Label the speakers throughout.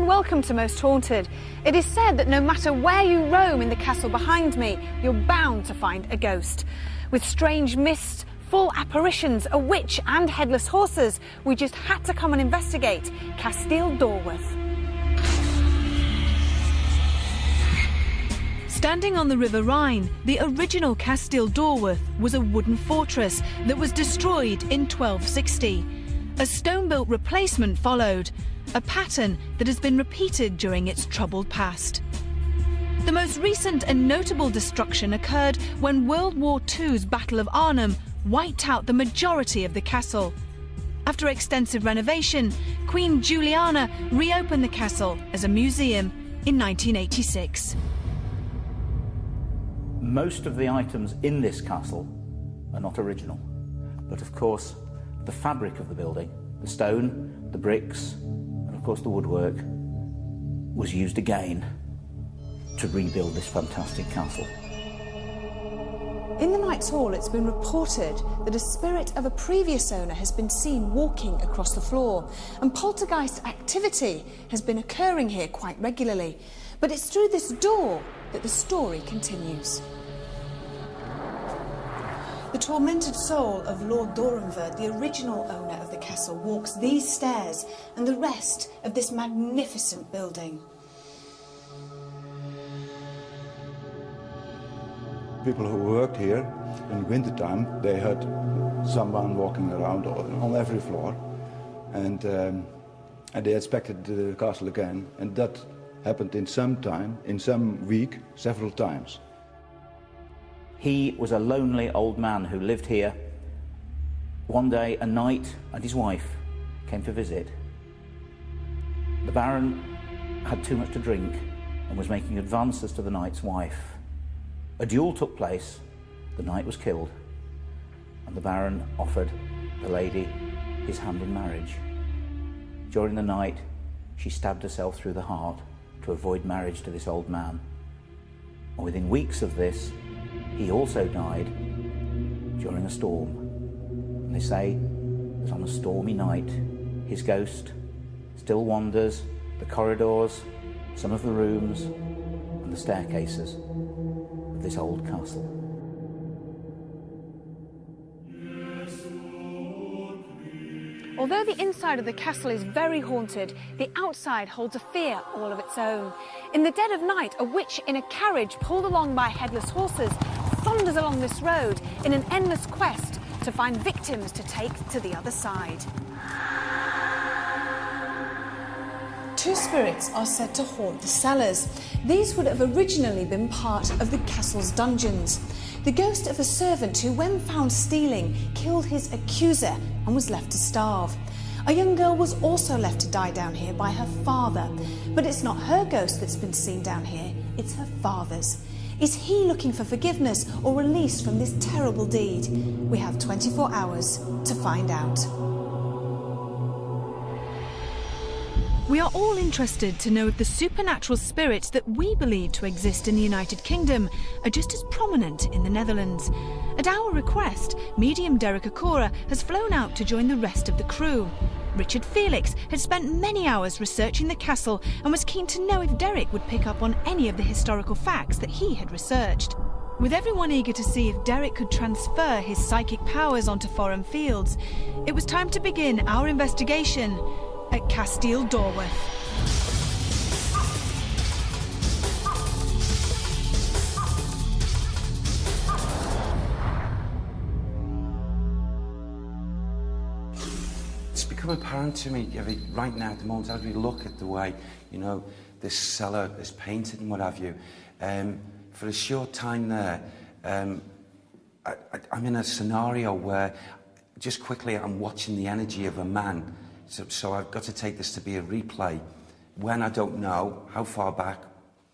Speaker 1: and welcome to Most Haunted. It is said that no matter where you roam in the castle behind me, you're bound to find a ghost. With strange mists, full apparitions, a witch and headless horses, we just had to come and investigate Kasteel Doorwerth.
Speaker 2: Standing on the River Rhine, the original Kasteel Doorwerth was a wooden fortress that was destroyed in 1260. A stone-built replacement followed, a pattern that has been repeated during its troubled past. The most recent and notable destruction occurred when World War II's Battle of Arnhem wiped out the majority of the castle. After extensive renovation, Queen Juliana reopened the castle as a museum in 1986.
Speaker 3: Most of the items in this castle are not original, but of course the fabric of the building, the stone, the bricks, and of course the woodwork, was used again to rebuild this fantastic castle.
Speaker 1: In the Knight's Hall, it's been reported that a spirit of a previous owner has been seen walking across the floor, and poltergeist activity has been occurring here quite regularly. But it's through this door that the story continues. The tormented soul of Lord Doorwerth, the original owner of the castle, walks these stairs and the rest of this magnificent building.
Speaker 4: People who worked here in wintertime, they had someone walking around on every floor, and they inspected the castle again, and that happened in some week, several times.
Speaker 3: He was a lonely old man who lived here. One day, a knight and his wife came to visit. The Baron had too much to drink and was making advances to the knight's wife. A duel took place, the knight was killed, and the Baron offered the lady his hand in marriage. During the night, she stabbed herself through the heart to avoid marriage to this old man. And within weeks of this, he also died during a storm. And they say that on a stormy night, his ghost still wanders the corridors, some of the rooms, and the staircases of this old castle.
Speaker 1: Although the inside of the castle is very haunted, the outside holds a fear all of its own. In the dead of night, a witch in a carriage pulled along by headless horses thunders along this road in an endless quest to find victims to take to the other side. Two spirits are said to haunt the cellars. These would have originally been part of the castle's dungeons. The ghost of a servant who, when found stealing, killed his accuser and was left to starve. A young girl was also left to die down here by her father. But it's not her ghost that's been seen down here, it's her father's. Is he looking for forgiveness or release from this terrible deed? We have 24 hours to find out.
Speaker 2: We are all interested to know if the supernatural spirits that we believe to exist in the United Kingdom are just as prominent in the Netherlands. At our request, medium Derek Akora has flown out to join the rest of the crew. Richard Felix had spent many hours researching the castle and was keen to know if Derek would pick up on any of the historical facts that he had researched. With everyone eager to see if Derek could transfer his psychic powers onto foreign fields, it was time to begin our investigation at Kasteel Doorwerth.
Speaker 5: It's become apparent to me right now at the moment as we look at the way, this cellar is painted and what have you. For a short time there, I'm in a scenario where just quickly I'm watching the energy of a man. So I've got to take this to be a replay. When I don't know, how far back,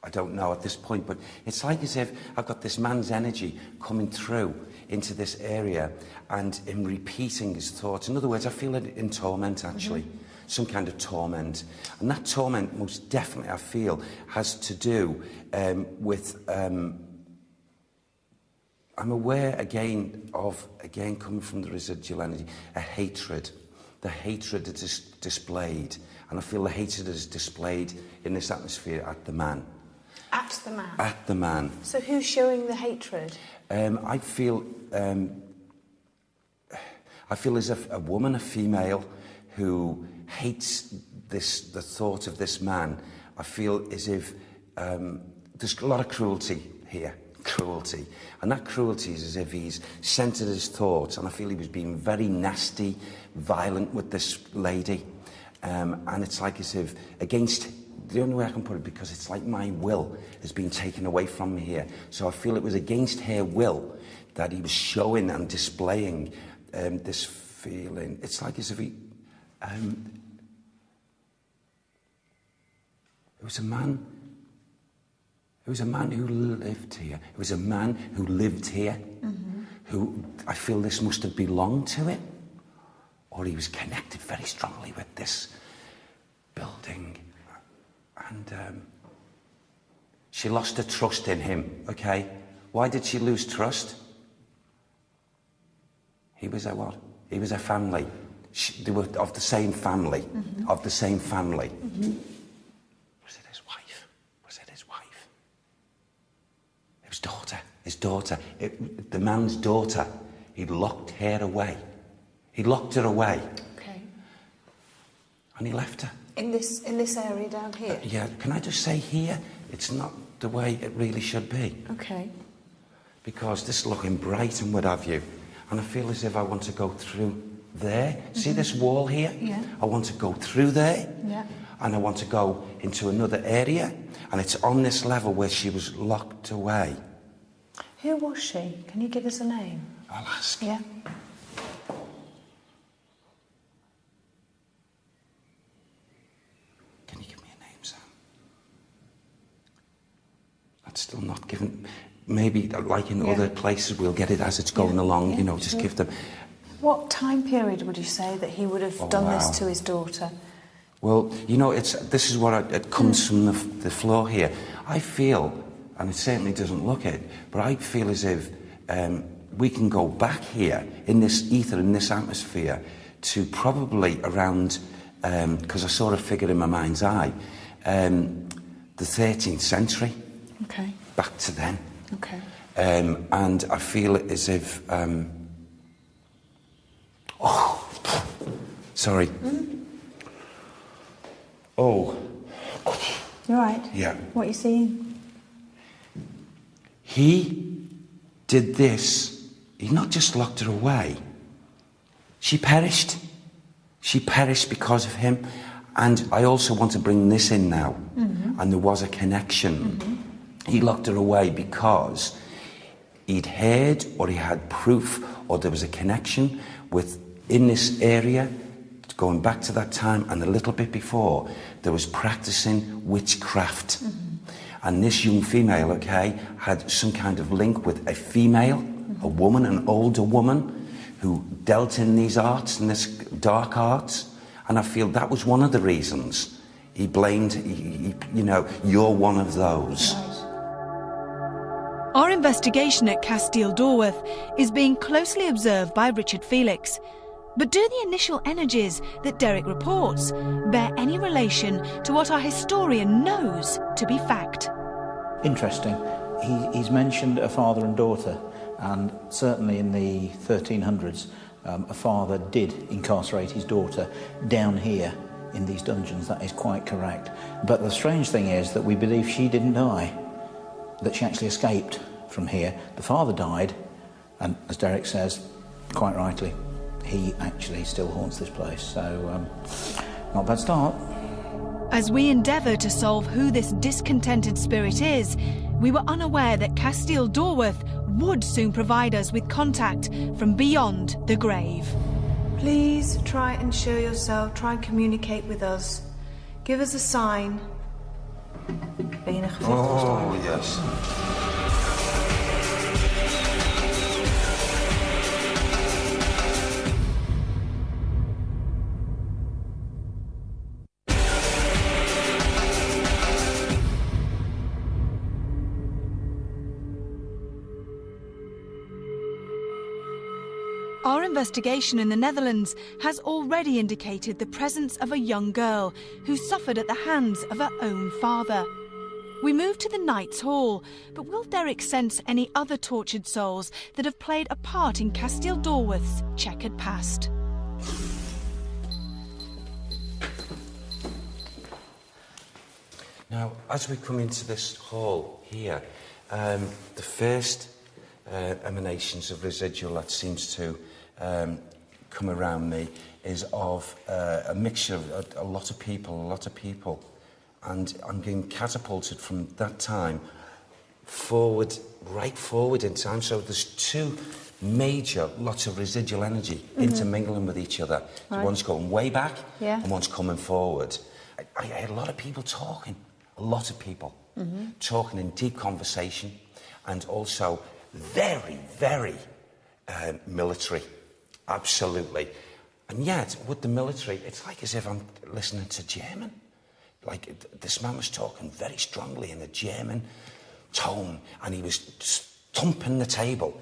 Speaker 5: I don't know at this point, but it's like as if I've got this man's energy coming through into this area and him repeating his thoughts. In other words, I feel it in torment, actually. Some kind of torment. And that torment, most definitely, I feel, has to do with... I'm aware, again, coming from the residual energy, a hatred the hatred that is displayed. And I feel the hatred is displayed in this atmosphere at the man.
Speaker 1: At the man?
Speaker 5: At the man.
Speaker 1: So who's showing the hatred?
Speaker 5: I feel as if a woman, a female, who hates the thought of this man. I feel as if there's a lot of cruelty here. Cruelty. And that cruelty is as if he's centred his thoughts, and I feel he was being very nasty, violent with this lady. And it's like as if the only way I can put it, because it's like my will has been taken away from me here. So I feel it was against her will that he was showing and displaying this feeling. It's like as if he... It was a man who lived here. It was a man who lived here, who I feel this must have belonged to him, or he was connected very strongly with this building. And she lost her trust in him, okay? Why did she lose trust? He was a what? He was a family. They were of the same family, of the same family. Was it his wife? Was it his wife? It was his daughter. The man's daughter. He locked her away. He locked her away.
Speaker 1: Okay.
Speaker 5: And he left her.
Speaker 1: In this area down here?
Speaker 5: Yeah, can I just say here, it's not the way it really should be.
Speaker 1: Okay.
Speaker 5: Because this is looking bright and what have you. And I feel as if I want to go through there. See this wall here?
Speaker 1: Yeah.
Speaker 5: I want to go through there.
Speaker 1: Yeah.
Speaker 5: And I want to go into another area. And it's on this level where she was locked away.
Speaker 1: Who was she? Can you give us a name?
Speaker 5: I'll ask.
Speaker 1: Yeah.
Speaker 5: Can you give me a name, Sam? That's still not given. Maybe, like in other places, we'll get it as it's going along, you know, just give them...
Speaker 1: What time period would you say that he would have done this to his daughter?
Speaker 5: Well, you know, this is what it comes from the floor here. I feel, and it certainly doesn't look it, but I feel as if we can go back here in this ether, in this atmosphere, to probably around, because I sort of figured in my mind's eye, the 13th century.
Speaker 1: Okay.
Speaker 5: Back to then.
Speaker 1: Okay.
Speaker 5: And I feel as if... sorry. Oh.
Speaker 1: You're right.
Speaker 5: Yeah.
Speaker 1: What are you seeing?
Speaker 5: He did this. He not just locked her away. She perished. She perished because of him. And I also want to bring this in now. And there was a connection. He locked her away because he'd heard, or he had proof, or there was a connection with, in this area, going back to that time and a little bit before, there was practicing witchcraft. And this young female, okay, had some kind of link with a female, a woman, an older woman, who dealt in these arts, in this dark arts. And I feel that was one of the reasons he blamed, you know, you're one of those.
Speaker 2: Our investigation at Kasteel Doorwerth is being closely observed by Richard Felix. But do the initial energies that Derek reports bear any relation to what our historian knows to be fact?
Speaker 3: Interesting. He's mentioned a father and daughter, and certainly in the 1300s, a father did incarcerate his daughter down here in these dungeons. That is quite correct. But the strange thing is that we believe she didn't die, that she actually escaped from here. The father died, and as Derek says, quite rightly, he actually still haunts this place. So, not a bad start.
Speaker 2: As we endeavour to solve who this discontented spirit is, we were unaware that Kasteel Doorwerth would soon provide us with contact from beyond the grave.
Speaker 1: Please try and show yourself, try and communicate with us. Give us a sign. Ben je een gevecht
Speaker 5: Oh, yes.
Speaker 2: Our investigation in the Netherlands has already indicated the presence of a young girl who suffered at the hands of her own father. We move to the Knights' Hall, but will Derek sense any other tortured souls that have played a part in Kasteel Doorwerth's checkered past?
Speaker 5: Now, as we come into this hall here, the first emanations of residual that seems to come around me is of a mixture of a lot of people. And I'm being catapulted from that time forward, right forward in time. So there's two major lots of residual energy intermingling with each other. So one's going way back and one's coming forward. I had a lot of people talking, talking in deep conversation, and also very, very military, absolutely. And yet, with the military, it's like as if I'm listening to German. Like, this man was talking very strongly in a German tone, and he was thumping the table.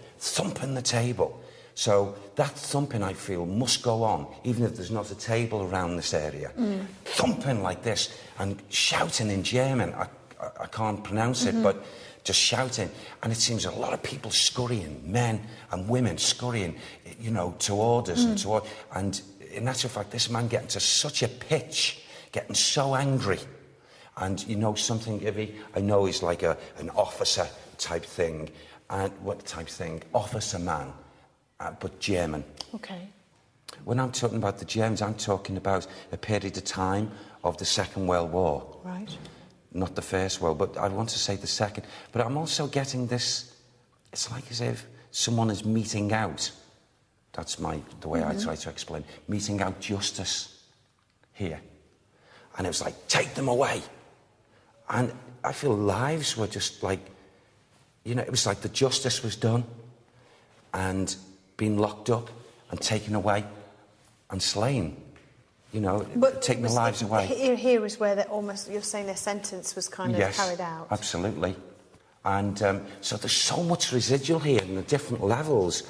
Speaker 5: So that thumping, I feel, must go on, even if there's not a table around this area. Thumping like this and shouting in German. I can't pronounce it, but just shouting. And it seems a lot of people scurrying, men and women scurrying, you know, to orders and to orders. And in actual fact, this man getting to such a pitch, getting so angry. And you know something, Ivy? I know he's like an officer type thing. And what type thing? Officer man, but German.
Speaker 1: Okay.
Speaker 5: When I'm talking about the Germans, I'm talking about a period of time of the Second World War.
Speaker 1: Right.
Speaker 5: Not the First World, but I want to say the Second. But I'm also getting this, it's like as if someone is meting out. That's the way I try to explain. Meting out justice here. And it was like, take them away. And I feel lives were just like, you know, it was like the justice was done and being locked up and taken away and slain. You know, taking their lives away.
Speaker 1: Here is where you're saying their sentence was kind of carried out.
Speaker 5: Absolutely. And so there's so much residual here in the different levels.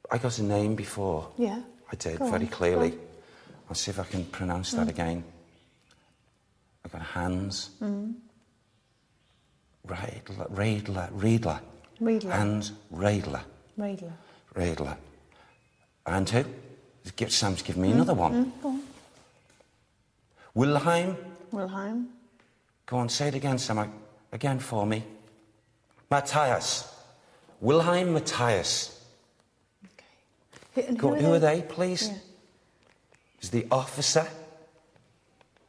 Speaker 5: I got a name before.
Speaker 1: Yeah.
Speaker 5: I did, very clearly. I'll see if I can pronounce that again. I got Hans. Riedler. Hans Riedler. Riedler. And who? Sam's given me another one.
Speaker 1: Go on.
Speaker 5: Wilhelm. Go on, say it again, Sam. Again for me. Matthias. Wilhelm Matthias.
Speaker 1: Okay. And
Speaker 5: who are they, please?
Speaker 1: Yeah.
Speaker 5: Is the officer.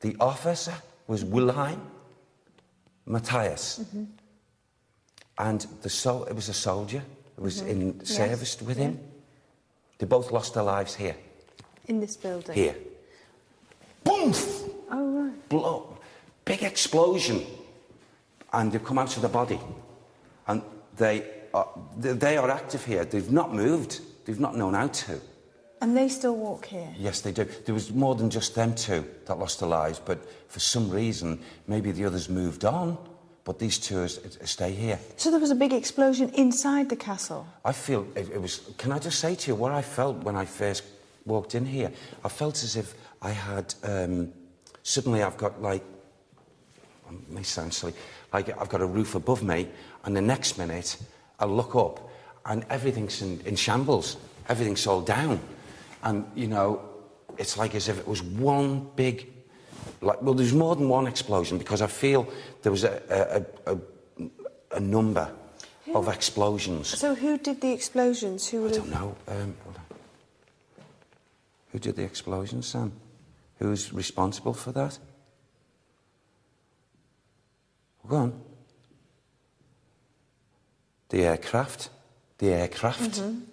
Speaker 5: The officer was Wilhelm Matthias. And it was a soldier who was in service with him. They both lost their lives here.
Speaker 1: In this building?
Speaker 5: Here. Boom!
Speaker 1: Oh, right.
Speaker 5: Blow. Big explosion. And they've come out of the body. And they are active here. They've not moved. They've not known how to.
Speaker 1: And they still walk here?
Speaker 5: Yes, they do. There was more than just them two that lost their lives, but for some reason, maybe the others moved on, but these two stay here.
Speaker 1: So there was a big explosion inside the castle?
Speaker 5: I feel it was... Can I just say to you what I felt when I first walked in here? I felt as if I had... suddenly I've got, like... It may sound silly. Like, I've got a roof above me, and the next minute, I look up, and everything's in shambles. Everything's all down. And, you know, it's like as if it was one big... well, there's more than one explosion, because I feel there was a number of explosions.
Speaker 1: So who did the explosions?
Speaker 5: I don't know. Hold on. Who did the explosions, Sam? Who's responsible for that? Go on. The aircraft.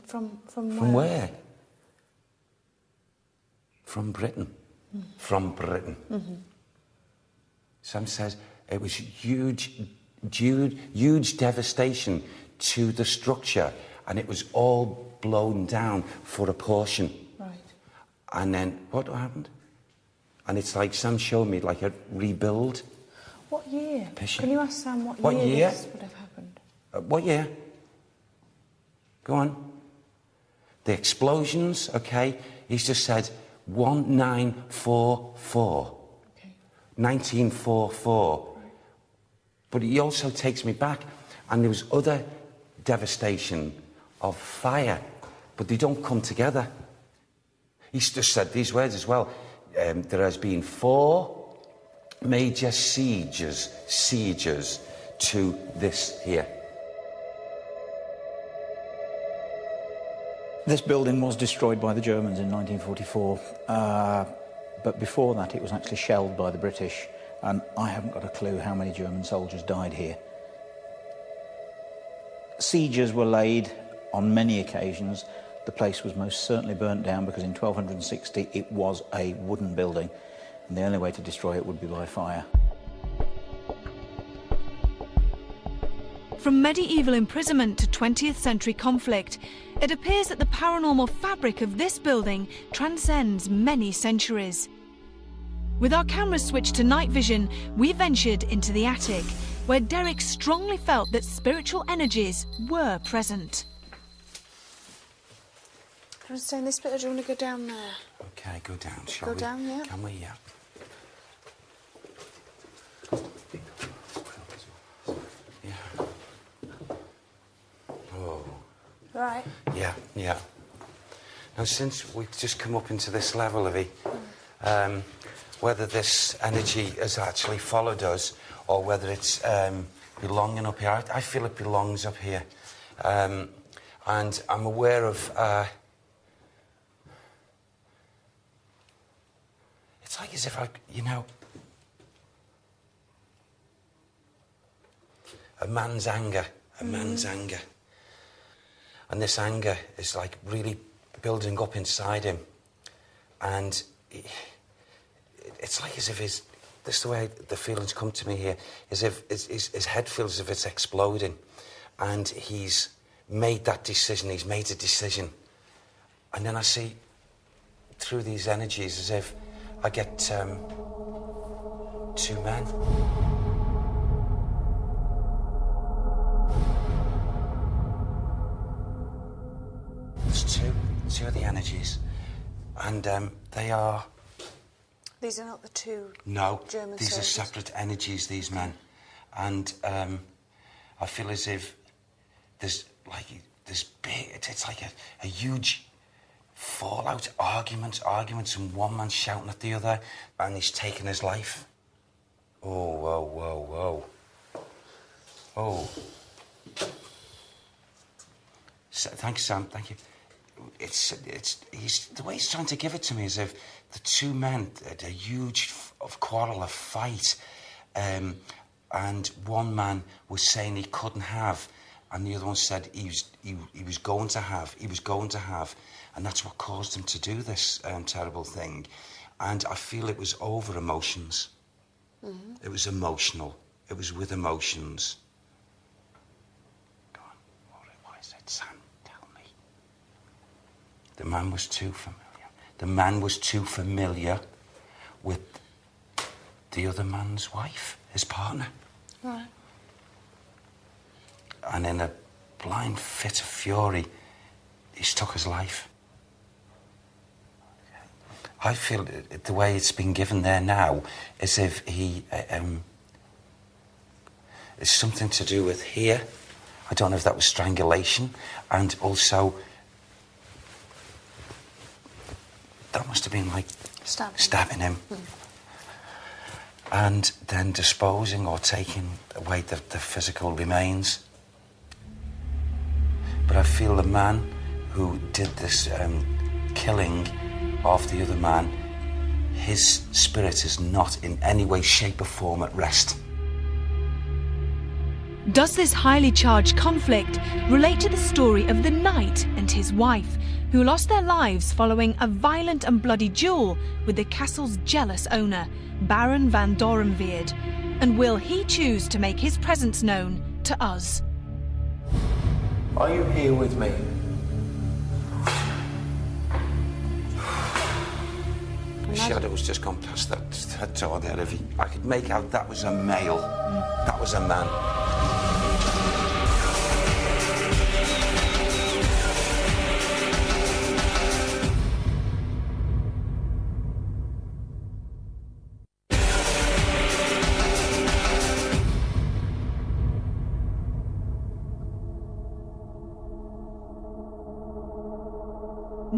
Speaker 5: From where? From Britain. From Britain. Sam says it was huge devastation to the structure, and it was all blown down for a portion.
Speaker 1: Right.
Speaker 5: And then what happened? And it's like Sam showed me like a rebuild.
Speaker 1: What year?
Speaker 5: Picture.
Speaker 1: Can you ask Sam what year this would have happened?
Speaker 5: What year? Go on. The explosions, okay, he's just said 1944.
Speaker 1: Okay.
Speaker 5: 1944. But he also takes me back, and there was other devastation of fire, but they don't come together. He's just said these words as well. There has been 4 major sieges to this here.
Speaker 3: This building was destroyed by the Germans in 1944, but before that it was actually shelled by the British, and I haven't got a clue how many German soldiers died here. Sieges were laid on many occasions. The place was most certainly burnt down because in 1260 it was a wooden building, and the only way to destroy it would be by fire.
Speaker 2: From medieval imprisonment to 20th century conflict, it appears that the paranormal fabric of this building transcends many centuries. With our cameras switched to night vision, we ventured into the attic, where Derek strongly felt that spiritual energies were present.
Speaker 1: Do you want to stay in this bit or do you want to go down there?
Speaker 5: Okay, go down, shall we?
Speaker 1: Go down, yeah.
Speaker 5: Can we? Yeah.
Speaker 1: Right.
Speaker 5: Yeah, yeah. Now, since we've just come up into this level, Livy, whether this energy has actually followed us or whether it's belonging up here, I feel it belongs up here. And I'm aware of... it's like as if I, you know... A man's anger. And this anger is like really building up inside him. And it's like as if this is the way the feelings come to me here, as if his head feels as if it's exploding. And he's made that decision, he's made a decision. And then I see through these energies as if I get 2 men. There's two of the energies, and they are...
Speaker 1: These are not the 2
Speaker 5: No,
Speaker 1: German
Speaker 5: these
Speaker 1: soldiers.
Speaker 5: are separate energies, these men. And I feel as if there's big... It's like a huge fallout, arguments, and one man shouting at the other, and he's taking his life. Oh, whoa. Oh. Thank you, Sam, thank you. It's the way he's trying to give it to me is if the 2 men had a huge quarrel, a fight, and one man was saying he couldn't have, and the other one said he was going to have, and that's what caused him to do this terrible thing. And I feel it was over emotions. Mm-hmm. It was emotional. It was with emotions. Go on, what is it, Sam? The man was too familiar. The man was too familiar with the other man's wife, his partner.
Speaker 1: Right.
Speaker 5: And in a blind fit of fury, he's took his life. I feel the way it's been given there now, as if he... it's something to do with here. I don't know if that was strangulation, and also... That must have been like stabbing him. Mm. And then disposing or taking away the physical remains. But I feel the man who did this killing of the other man, his spirit is not in any way, shape or form at rest.
Speaker 2: Does this highly charged conflict relate to the story of the knight and his wife, who lost their lives following a violent and bloody duel with the castle's jealous owner, Baron van Doorwerth? And will he choose to make his presence known to us?
Speaker 6: Are you here with me?
Speaker 5: The shadow's just gone past that door there, Livy. I could make out that was a male. That was a man.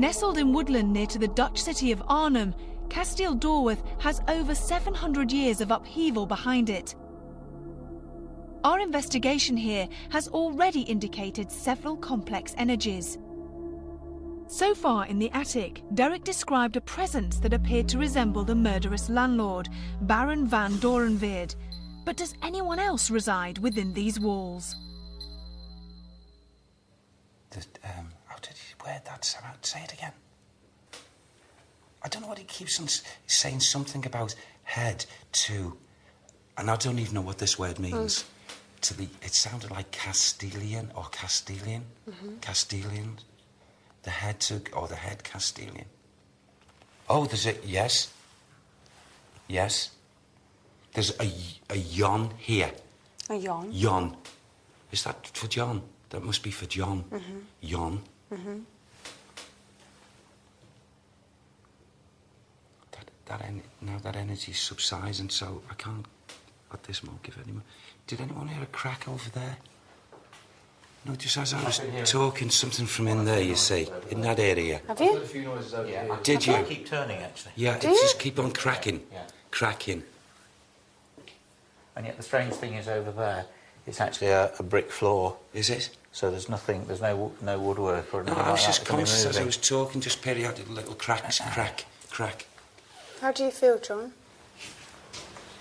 Speaker 2: Nestled in woodland near to the Dutch city of Arnhem, Kasteel Doorwerth has over 700 years of upheaval behind it. Our investigation here has already indicated several complex energies. So far in the attic, Derek described a presence that appeared to resemble the murderous landlord, Baron van Doorwerth. But does anyone else reside within these walls?
Speaker 5: How did he word that? Say it again. I don't know what he keeps on saying, something about head to, and I don't even know what this word means. To the, it sounded like Castilian or Castilian. Castilian. The head to, or the head Castilian. Oh, there's a, yes. Yes. There's a yon here.
Speaker 1: A yon?
Speaker 5: Yon. Is that for John? That must be for John. Yon. Now that energy subsides, and so I can't, at this moment, give any more. Did anyone hear a crack over there? No, just as I was talking, something from in there, you see, in that area.
Speaker 1: Have you?
Speaker 6: There's a few noises over here.
Speaker 5: Did you?
Speaker 3: I keep turning, actually.
Speaker 5: Yeah, it just keep on cracking.
Speaker 3: Yeah.
Speaker 5: Cracking.
Speaker 3: And yet the strange thing is over there, it's actually a brick floor.
Speaker 5: Is it?
Speaker 3: So there's nothing, there's no woodwork or anything
Speaker 5: No, I
Speaker 3: like
Speaker 5: was
Speaker 3: that.
Speaker 5: just conscious as I was talking, just periodic little cracks, crack.
Speaker 1: How do you feel, John?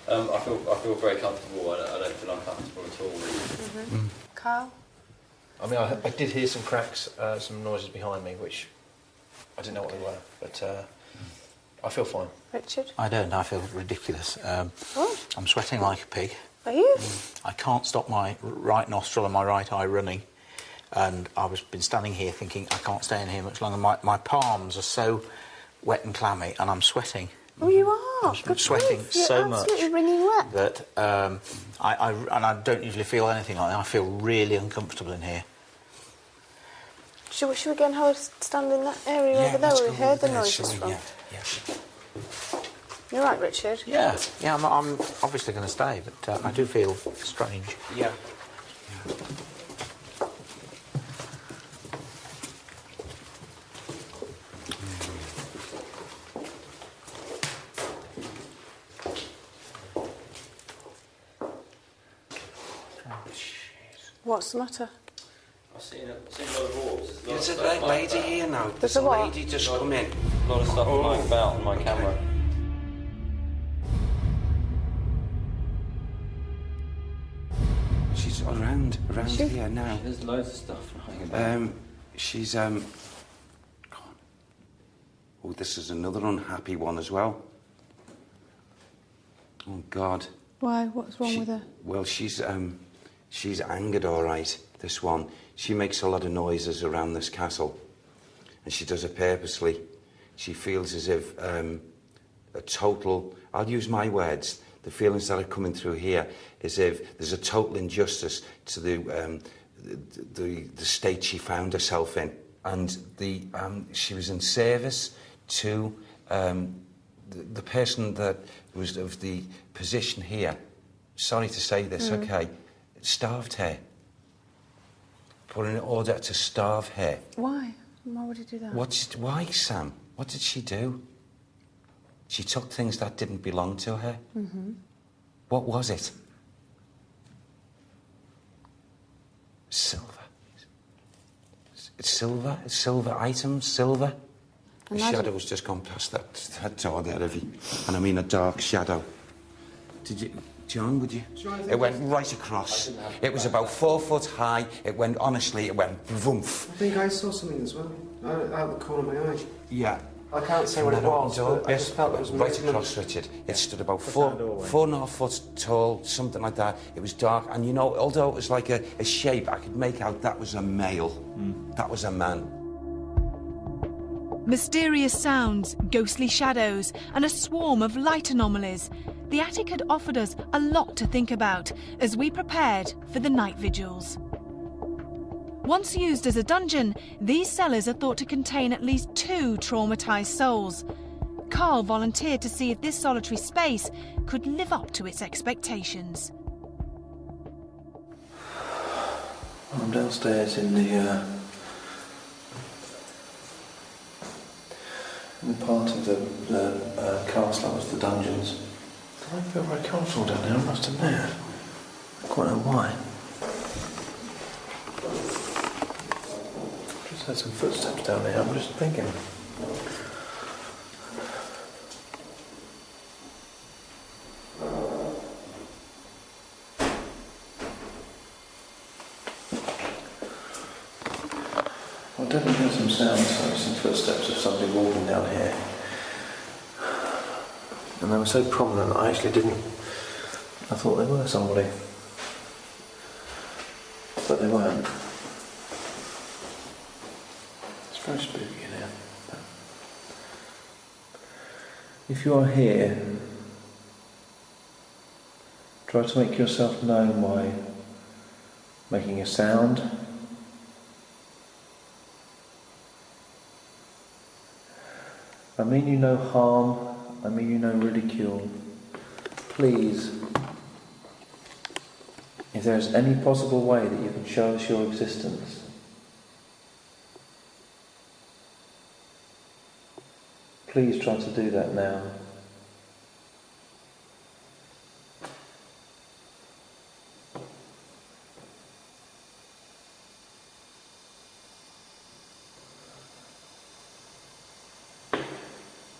Speaker 7: I feel very comfortable. I don't feel uncomfortable at all.
Speaker 1: Carl?
Speaker 6: I mean, I did hear some cracks, some noises behind me, which I didn't know what they were, but I feel fine.
Speaker 1: Richard?
Speaker 3: I don't, I feel ridiculous.
Speaker 1: What?
Speaker 3: I'm sweating like a pig.
Speaker 1: Are you?
Speaker 3: I can't stop my right nostril and my right eye running. And I've been standing here thinking, I can't stay in here much longer. My palms are so wet and clammy, and I'm sweating.
Speaker 1: Oh, you are.
Speaker 3: I'm sweating so much
Speaker 1: absolutely wringing wet.
Speaker 3: that I don't usually feel anything like that. I feel really uncomfortable in here.
Speaker 1: Should we go and have a stand in that area over there where we heard the noises from?
Speaker 5: Yeah.
Speaker 1: You're right, Richard.
Speaker 3: Yeah, I'm obviously going to stay, but I do feel strange.
Speaker 5: Yeah.
Speaker 1: What's the matter?
Speaker 7: I've seen a lot of orbs.
Speaker 5: There's a lady here now.
Speaker 1: There's a what?
Speaker 5: lady just come in.
Speaker 7: A lot of stuff flying about on my camera.
Speaker 5: She's around here now.
Speaker 7: There's loads of stuff flying about.
Speaker 5: She's Oh, this is another unhappy one as well. Oh God.
Speaker 1: Why? What's wrong with her?
Speaker 5: Well, she's angered, all right. This one. She makes a lot of noises around this castle, and she does it purposely. She feels as if a total. I'll use my words. The feelings that are coming through here is if there's a total injustice to the state she found herself in, and she was in service to the person that was of the position here. Sorry to say this, okay, starved her. Put in order to starve her.
Speaker 1: Why? Why would you do that?
Speaker 5: Why, Sam? What did she do? She took things that didn't belong to her. What was it? Silver. It's silver. It's silver items. Silver. The shadow's just gone past that door there, Evie. And I mean a dark shadow. Did you, John? Would you? It went right across. It was about 4 foot high. It went. Honestly, it went vroomf.
Speaker 8: I think I saw something as well, out the corner of my eye.
Speaker 5: Yeah.
Speaker 8: I can't say what it was, but I just felt it was
Speaker 5: right
Speaker 8: movement.
Speaker 5: across, Richard. It stood about 4.5 foot tall, something like that. It was dark, and you know, although it was like a shape, I could make out that was a male. That was a man.
Speaker 2: Mysterious sounds, ghostly shadows, and a swarm of light anomalies. The attic had offered us a lot to think about as we prepared for the night vigils. Once used as a dungeon, these cellars are thought to contain at least 2 traumatised souls. Carl volunteered to see if this solitary space could live up to its expectations.
Speaker 8: I'm downstairs in the
Speaker 6: And part of the castle was the dungeons. I don't feel very comfortable down there, I must admit. I don't quite know why. Just heard some footsteps down there, I'm just thinking. I definitely heard some sounds, some footsteps of somebody walking down here. And they were so prominent I actually didn't... I thought they were somebody. But they weren't. It's very spooky in here. If you are here, try to make yourself known by making a sound. I mean you no harm, I mean you no ridicule. Please, if there is any possible way that you can show us your existence, please try to do that now.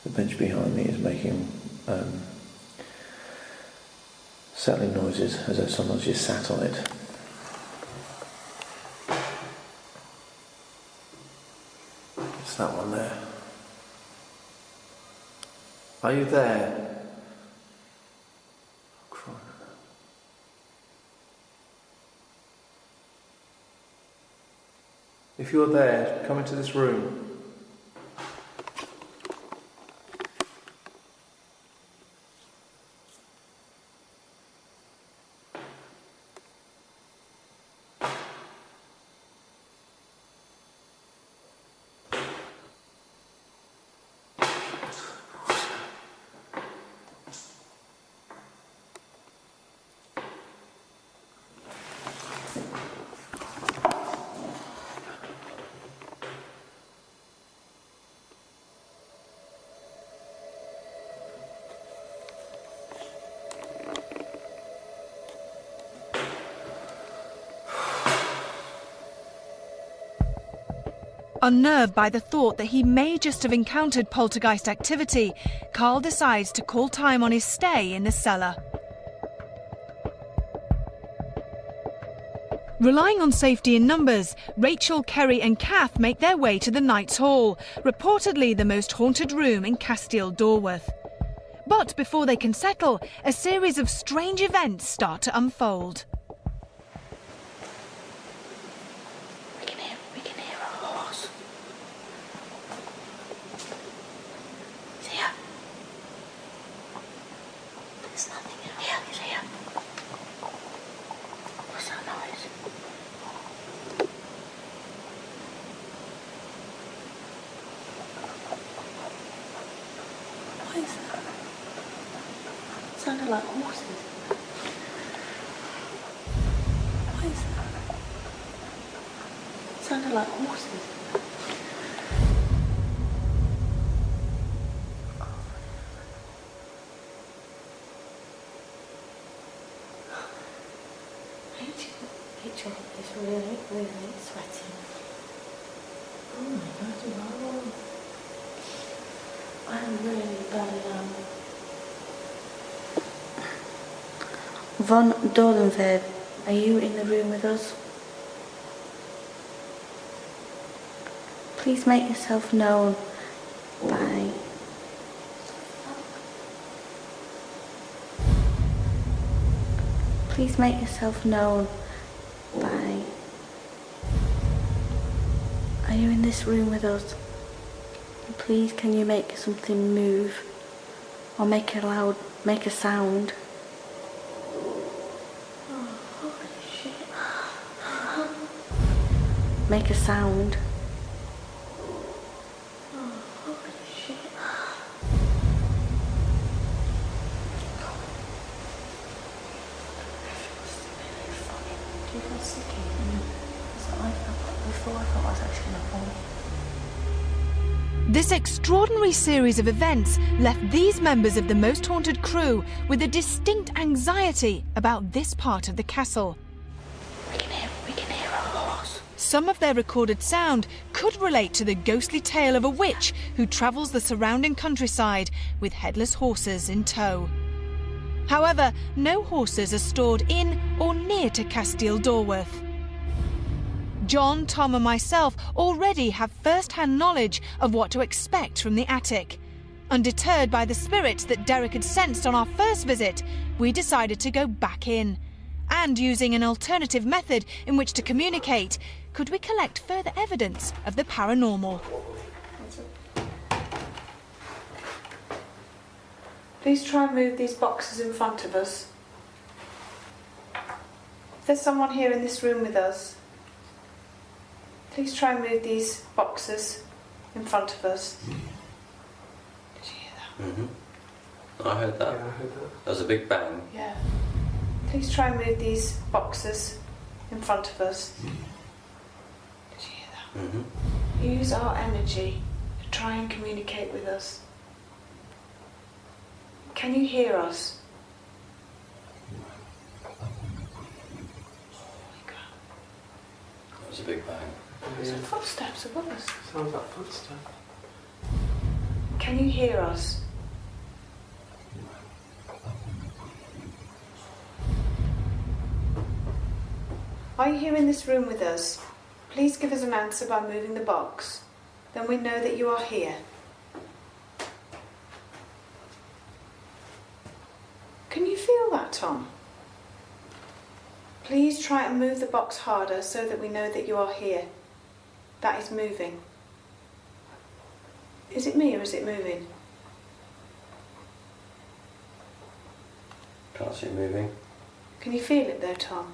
Speaker 6: The bench behind me is making settling noises as though someone's just sat on it. It's that one there. Are you there? Oh, crap. If you're there, come into this room.
Speaker 2: Unnerved by the thought that he may just have encountered poltergeist activity, Carl decides to call time on his stay in the cellar. Relying on safety in numbers, Rachel, Kerry and Kath make their way to the Knight's Hall, reportedly the most haunted room in Kasteel, Doorwerth. But before they can settle, a series of strange events start to unfold.
Speaker 9: Sounded like horses. What is that? Sounded like horses. Rachel is really, really sweating. Oh my God, wow. I'm really bad now. Von Doorwerth, are you in the room with us? Please make yourself known by... Please make yourself known by... Are you in this room with us? Please can you make something move? Or make a sound? Make a sound. Oh, holy shit. Do you feel sicky? Because I felt like before I felt I was actually not on.
Speaker 2: This extraordinary series of events left these members of the Most Haunted crew with a distinct anxiety about this part of the castle.
Speaker 9: We can hear a horse.
Speaker 2: Some of their recorded sound could relate to the ghostly tale of a witch who travels the surrounding countryside with headless horses in tow. However, no horses are stored in or near to Kasteel Doorwerth. John, Tom and myself already have first-hand knowledge of what to expect from the attic. Undeterred by the spirits that Derek had sensed on our first visit, we decided to go back in. And using an alternative method in which to communicate, could we collect further evidence of the paranormal?
Speaker 1: Please try and move these boxes in front of us. If there's someone here in this room with us, please try and move these boxes in front of us. Did you hear that?
Speaker 7: Mm-hmm. I heard that.
Speaker 8: Yeah, I heard that.
Speaker 7: That was a big bang.
Speaker 1: Yeah. Please try and move these boxes in front of us. Did you hear that?
Speaker 7: Mm-hmm.
Speaker 1: Use our energy to try and communicate with us. Can you hear us?
Speaker 7: That was a big bang.
Speaker 1: Some footsteps above us.
Speaker 8: Sounds like footsteps.
Speaker 1: Can you hear us? Are you here in this room with us? Please give us an answer by moving the box. Then we know that you are here. Can you feel that, Tom? Please try and move the box harder so that we know that you are here. That is moving. Is it me or is it moving?
Speaker 7: Can't see it moving.
Speaker 1: Can you feel it though, Tom?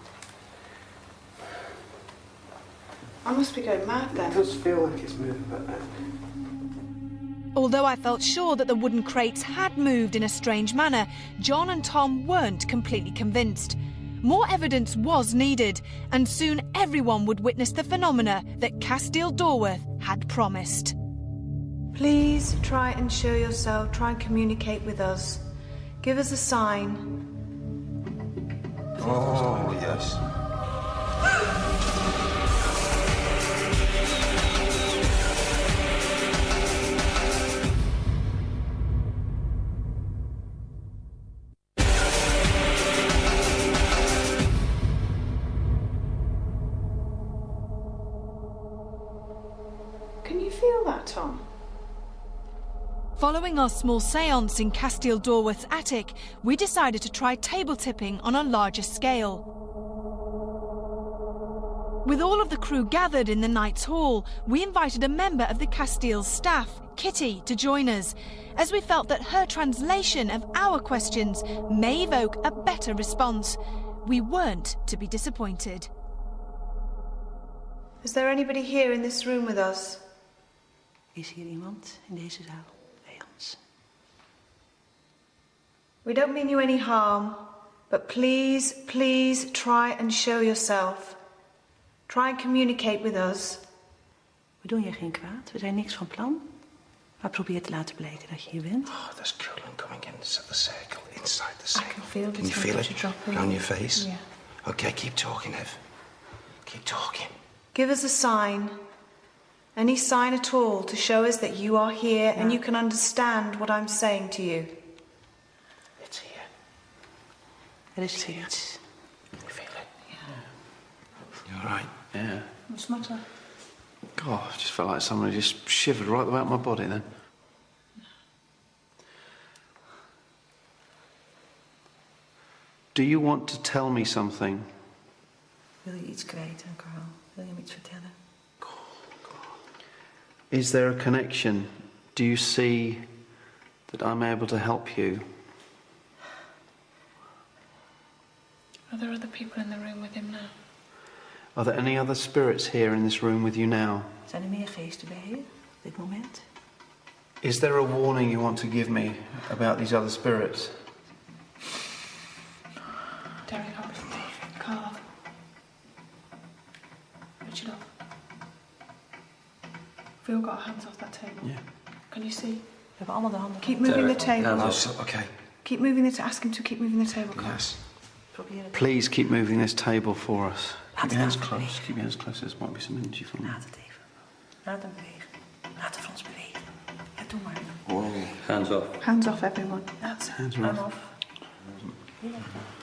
Speaker 1: I must be going mad then.
Speaker 8: It does feel like it's moving, but...
Speaker 2: Although I felt sure that the wooden crates had moved in a strange manner, John and Tom weren't completely convinced. More evidence was needed, and soon everyone would witness the phenomena that Kasteel Doorwerth had promised.
Speaker 1: Please try and show yourself, try and communicate with us. Give us a sign.
Speaker 5: Oh, yes.
Speaker 1: Can you feel that, Tom?
Speaker 2: Following our small séance in Kasteel Doorwerth's attic, we decided to try table tipping on a larger scale. With all of the crew gathered in the Knight's Hall, we invited a member of the Kasteel's staff, Kitty, to join us, as we felt that her translation of our questions may evoke a better response. We weren't to be disappointed.
Speaker 1: Is there anybody here in this room with us?
Speaker 10: Is hier iemand in deze zaal bij ons?
Speaker 1: We don't mean you any harm, but please, please try and show yourself. Try and communicate with us.
Speaker 10: We doen je geen kwaad, we zijn niks van plan. Maar probeer te laten blijken dat je hier bent.
Speaker 5: Oh, there's coolant coming into the circle, inside the circle.
Speaker 1: I can feel
Speaker 5: Can you feel it
Speaker 1: dropping
Speaker 5: down your face?
Speaker 1: Yeah.
Speaker 5: Okay, keep talking, Ev. Keep talking.
Speaker 1: Give us a sign. Any sign at all to show us that you are here and you can understand what I'm saying to you.
Speaker 5: It's here.
Speaker 10: Er is hier iets.
Speaker 5: You feel it? Yeah. You all right?
Speaker 11: Yeah.
Speaker 1: What's the matter?
Speaker 11: God, I just felt like someone just shivered right the way out my body then. Do you want to tell me something?
Speaker 10: Wil je iets kwijt aan Carl? Wil je hem iets vertellen?
Speaker 11: Is there a connection? Do you see that I'm able to help you?
Speaker 1: Are there other people in the room with him now?
Speaker 11: Are there any other spirits here in this room with you now?
Speaker 10: Zijn er meer geesten bij je op dit moment?
Speaker 11: Is there a warning you want to give me about these other spirits?
Speaker 1: Derek, Carl. Richard, we all got our hands off that table.
Speaker 11: Yeah.
Speaker 1: Can you see?
Speaker 10: We hebben allemaal de handen.
Speaker 1: Keep moving the table.
Speaker 5: Okay.
Speaker 1: Keep moving it. Ask him to keep moving the table.
Speaker 5: Yes.
Speaker 11: Please keep moving this table for us. Keep your hands close. Keep your hands close. There might be some energy from it.
Speaker 10: Laat het even. Laat hem bewegen. Laat de ons bewegen. Ja, doe maar.
Speaker 5: Whoa.
Speaker 7: Hands off.
Speaker 1: Hands off, everyone.
Speaker 10: That's
Speaker 11: Hands off.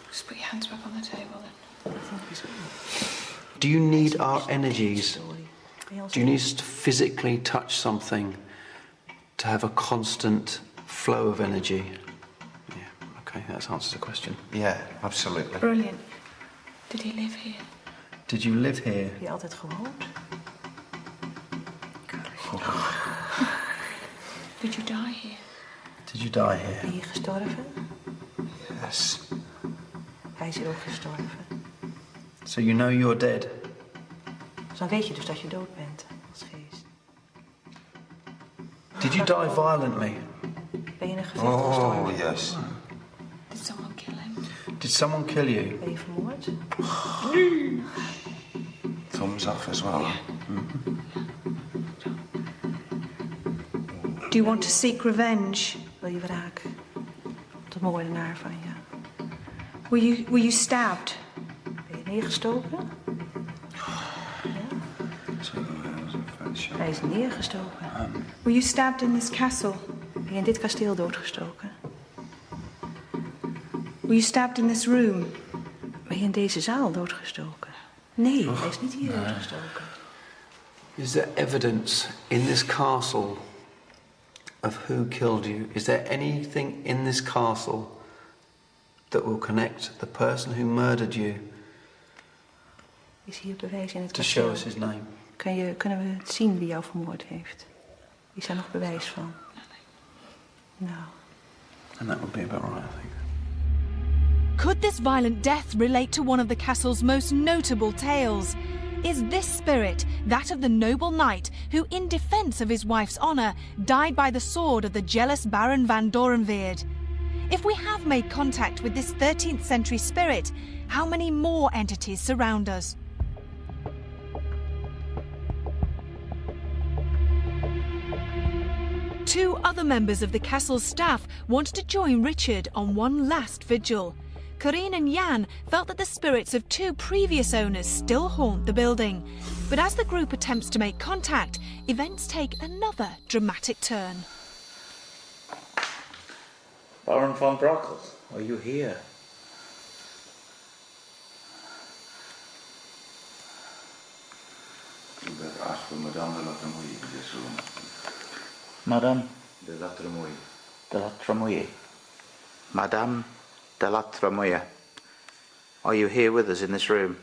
Speaker 1: Just put your hands back on the table then.
Speaker 11: Do you need our energies? Do you need us to physically touch something to have a constant flow of energy? Yeah, okay, that answers the question.
Speaker 5: Yeah, absolutely.
Speaker 1: Brilliant. Did he live here?
Speaker 11: Did you live here?
Speaker 10: Heb je altijd gewoond?
Speaker 1: Did you die here?
Speaker 11: Did you die here?
Speaker 10: Ben je gestorven?
Speaker 5: Yes.
Speaker 10: Hij is hier ook gestorven.
Speaker 11: So you know you're dead?
Speaker 10: Dus dan weet je dus dat je dood bent als geest.
Speaker 11: Did you die violently?
Speaker 10: Ben je in een gevecht gestorven?
Speaker 5: Oh, yes.
Speaker 1: Did someone kill him?
Speaker 11: Did someone kill you?
Speaker 10: Ben je vermoord?
Speaker 5: Thumbs off as well.
Speaker 1: Do you want to seek revenge?
Speaker 10: Wil je wraak? De moordenaar van je.
Speaker 1: Were you stabbed?
Speaker 10: Ben je neergestoken? Hij is neergestoken.
Speaker 1: Were you stabbed in this castle?
Speaker 10: Ben je in dit kasteel doodgestoken?
Speaker 1: Were you stabbed in this room?
Speaker 10: Ben je in deze zaal doodgestoken? Nee, hij is niet hier doodgestoken.
Speaker 11: Is there evidence in this castle of who killed you? Is there anything in this castle that will connect the person who murdered you
Speaker 10: Is hier bewijs in het
Speaker 11: to
Speaker 10: kasteel?
Speaker 11: show us his name?
Speaker 10: Kunnen we het zien wie jou vermoord heeft? Is daar nog bewijs van? Nou.
Speaker 11: And that would be about right, I think.
Speaker 2: Could this violent death relate to one of the castle's most notable tales? Is this spirit that of the noble knight who, in defence of his wife's honour, died by the sword of the jealous Baron van Doorwerth? If we have made contact with this 13th century spirit, how many more entities surround us? Two other members of the castle's staff wanted to join Richard on one last vigil. Corinne and Jan felt that the spirits of two previous owners still haunt the building. But as the group attempts to make contact, events take another dramatic turn.
Speaker 3: Baron van Brockels, are you here?
Speaker 5: You better ask for Madame de la Tremouille in this room.
Speaker 3: Madame
Speaker 5: De la Tremouille.
Speaker 3: de la Tremouille. Madame de la Tremouille. Are you here with us in this room?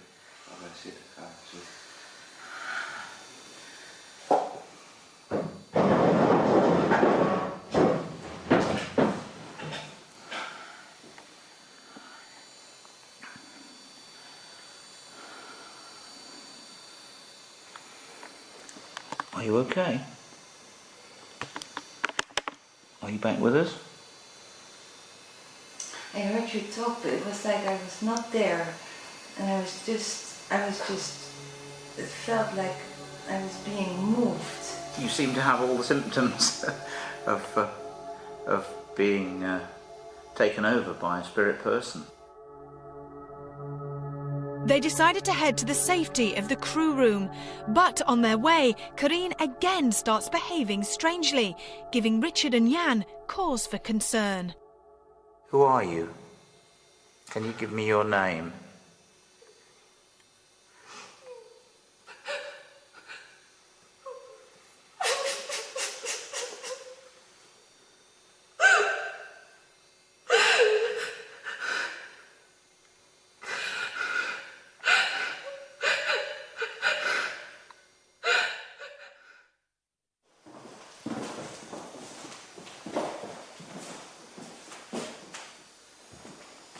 Speaker 3: Are you okay? Are you back with us?
Speaker 9: I heard you talk, but it was like I was not there, and it felt like I was being moved.
Speaker 3: You seem to have all the symptoms of being taken over by a spirit person.
Speaker 2: They decided to head to the safety of the crew room, but on their way, Corinne again starts behaving strangely, giving Richard and Jan cause for concern.
Speaker 3: Who are you? Can you give me your name?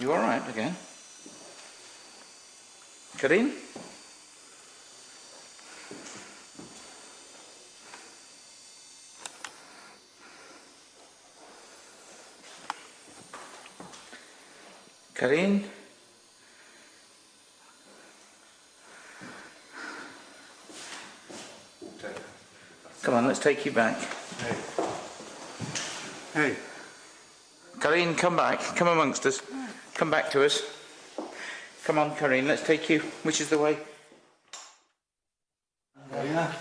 Speaker 3: You all right again? Corinne? Corinne? Come on, let's take you back.
Speaker 4: Hey.
Speaker 3: Karine, come back. Come amongst us. Come back to us. Come on, Karine, let's take you. Which is the way?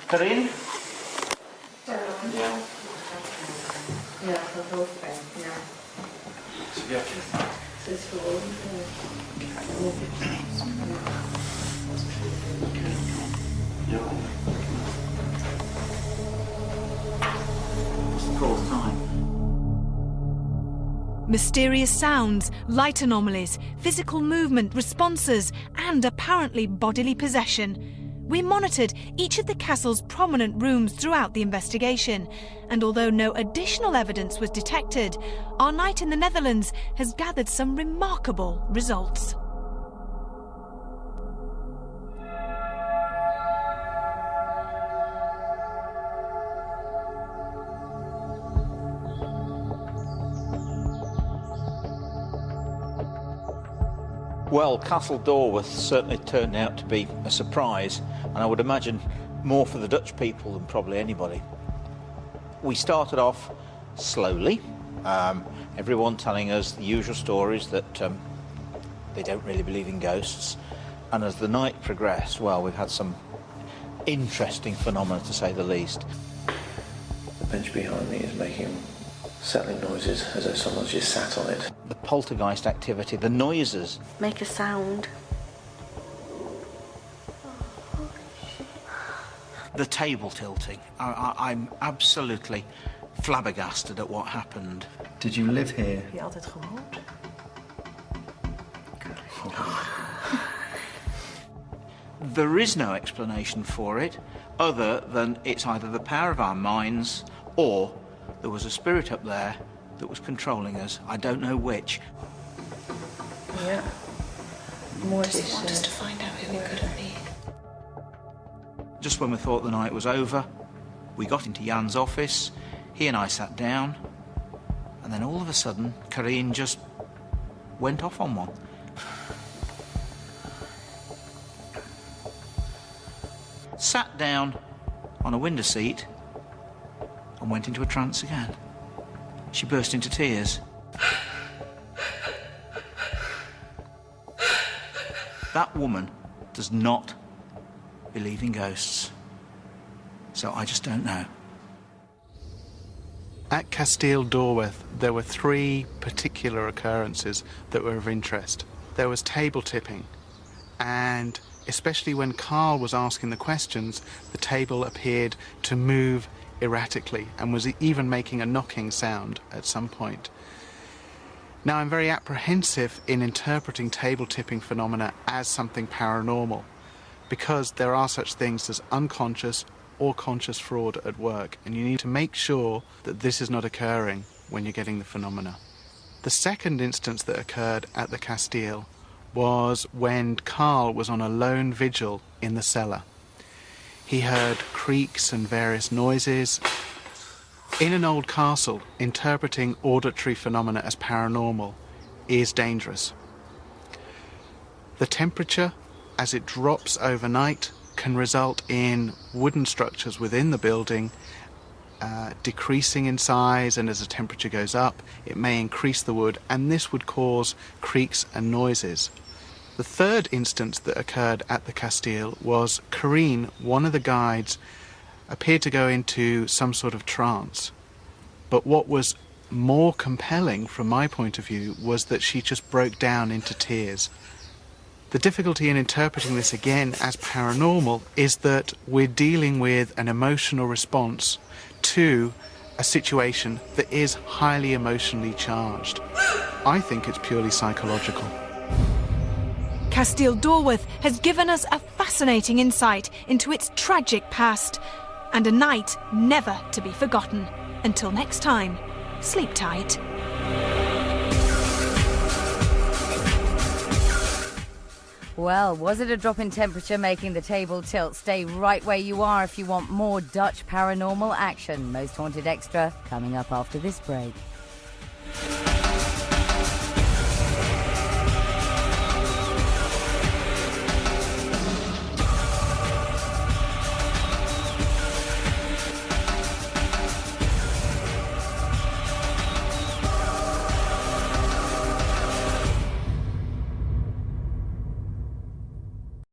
Speaker 3: Karine?
Speaker 9: Yeah. Ja, dat hoofdpijn, ja. Ze is gewoon...
Speaker 3: It's the fourth time.
Speaker 2: Mysterious sounds, light anomalies, physical movement, responses, and apparently bodily possession. We monitored each of the castle's prominent rooms throughout the investigation, and although no additional evidence was detected, our night in the Netherlands has gathered some remarkable results.
Speaker 3: Well, Castle Doorwerth certainly turned out to be a surprise, and I would imagine more for the Dutch people than probably anybody. We started off slowly, everyone telling us the usual stories that they don't really believe in ghosts, and as the night progressed, well, we've had some interesting phenomena, to say the least.
Speaker 6: The bench behind me is making settling noises as though someone's just sat on it.
Speaker 3: The poltergeist activity, the noises.
Speaker 9: Make a sound.
Speaker 3: The table tilting. I'm absolutely flabbergasted at what happened.
Speaker 6: Did you live here?
Speaker 10: Heb je altijd gehoord?
Speaker 3: There is no explanation for it other than it's either the power of our minds or there was a spirit up there that was controlling us. I don't know which.
Speaker 9: Yeah. More
Speaker 1: Does he want us to find out who it could have been?
Speaker 3: Just when we thought the night was over, we got into Jan's office, he and I sat down, and then all of a sudden, Karine just went off on one. Sat down on a window seat and went into a trance again. She burst into tears. That woman does not believe in ghosts. So I just don't know.
Speaker 11: At Kasteel Doorwerth, there were three particular occurrences that were of interest. There was table tipping, and especially when Carl was asking the questions, the table appeared to move erratically and was even making a knocking sound at some point. Now, I'm very apprehensive in interpreting table tipping phenomena as something paranormal, because there are such things as unconscious or conscious fraud at work, and you need to make sure that this is not occurring when you're getting the phenomena. The second instance that occurred at the Kasteel was when Carl was on a lone vigil in the cellar. He heard creaks and various noises. In an old castle, interpreting auditory phenomena as paranormal is dangerous. The temperature, as it drops overnight, can result in wooden structures within the building decreasing in size, and as the temperature goes up, it may increase the wood, and this would cause creaks and noises. The third instance that occurred at the Kasteel was Karine, one of the guides, appeared to go into some sort of trance. But what was more compelling from my point of view was that she just broke down into tears. The difficulty in interpreting this again as paranormal is that we're dealing with an emotional response to a situation that is highly emotionally charged. I think it's purely psychological.
Speaker 2: Kasteel Doorwerth has given us a fascinating insight into its tragic past, and a night never to be forgotten. Until next time, sleep tight.
Speaker 12: Well, was it a drop in temperature making the table tilt? Stay right where you are if you want more Dutch paranormal action. Most Haunted Extra coming up after this break.